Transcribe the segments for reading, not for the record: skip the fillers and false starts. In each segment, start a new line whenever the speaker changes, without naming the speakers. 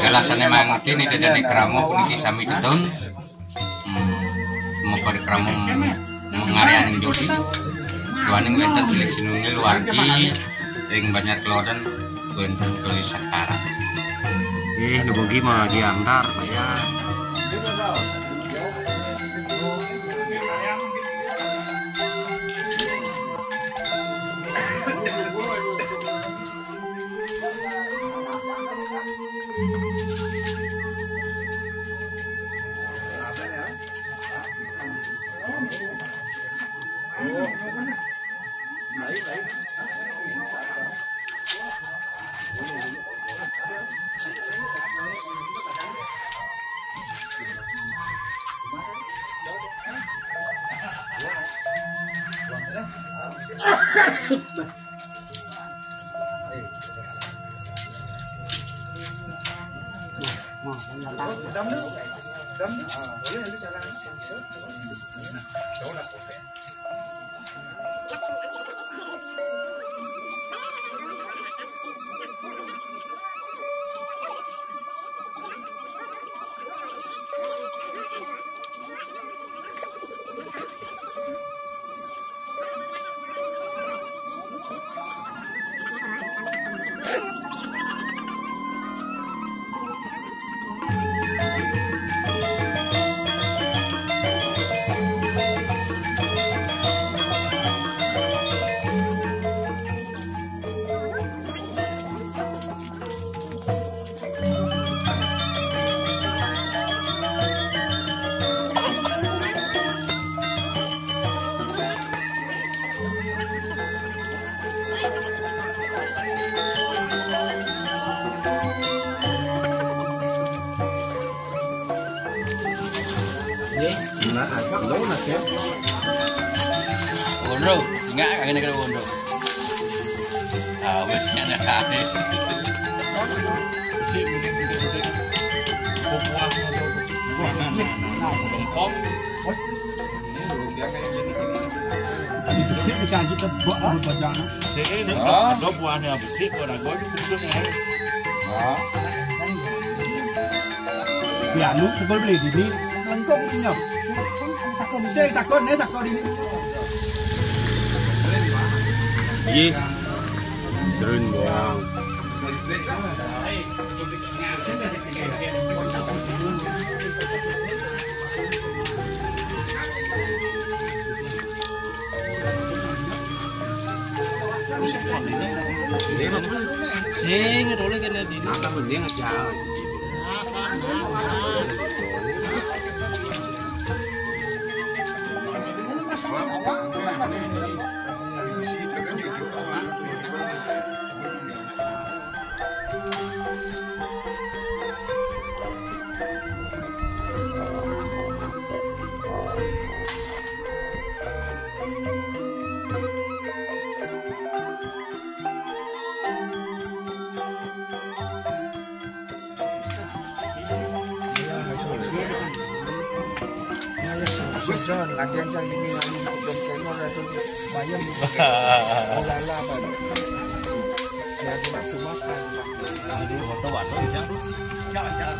Alasannya memang kini dari keramo puniki sami dedon mengkori keramo mengarianing jodi duaning wenten silik sinungi luargi ring banyak kelodan wenten keluar sakara nubogi malah diantar ya.
Wondo, enggak kagak negara Wondo. Ah, wesnya ada kali. Si begini. Popuang atau bengkong. Biar kayak gini.
Itu sih dikaji tebak bacaan.
Ada buahnya besi, pada gua itu ya.
Ya lu pukul beli di lengkap punya. Sakon ini.
Iya. Turun buang.
Sing roleh kena di.
Maka mending ngejauh.
Sudah, latihan saya ini lagi belum kenal itu bayam. Lala apa? Saya tidak sumakan.
Jadi foto waktu itu.
Jangan.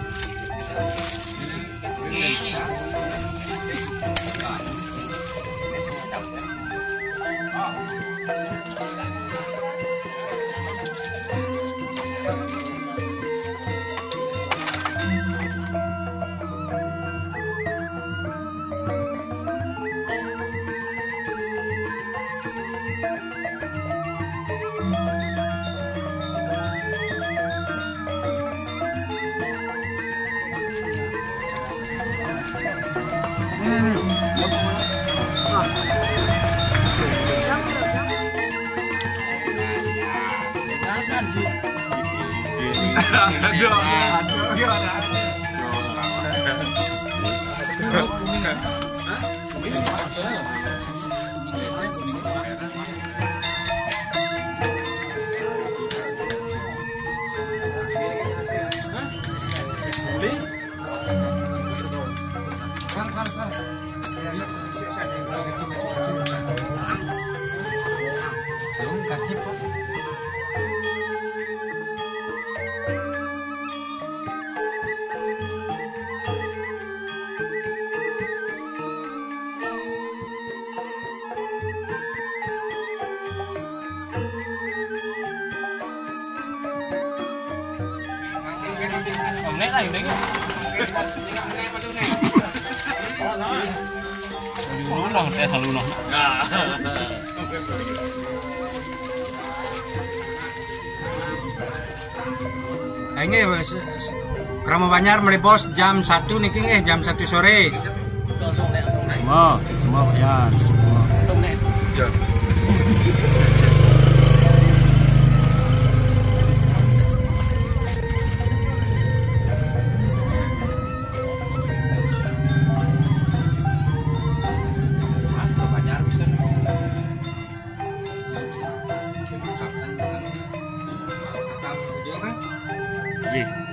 Nek lah ini. Lunong saya selalu lunong.
Ini Krama Banyar melipos jam 1 niki nggih, jam 1 sore.
Semua bayar.
Nggih.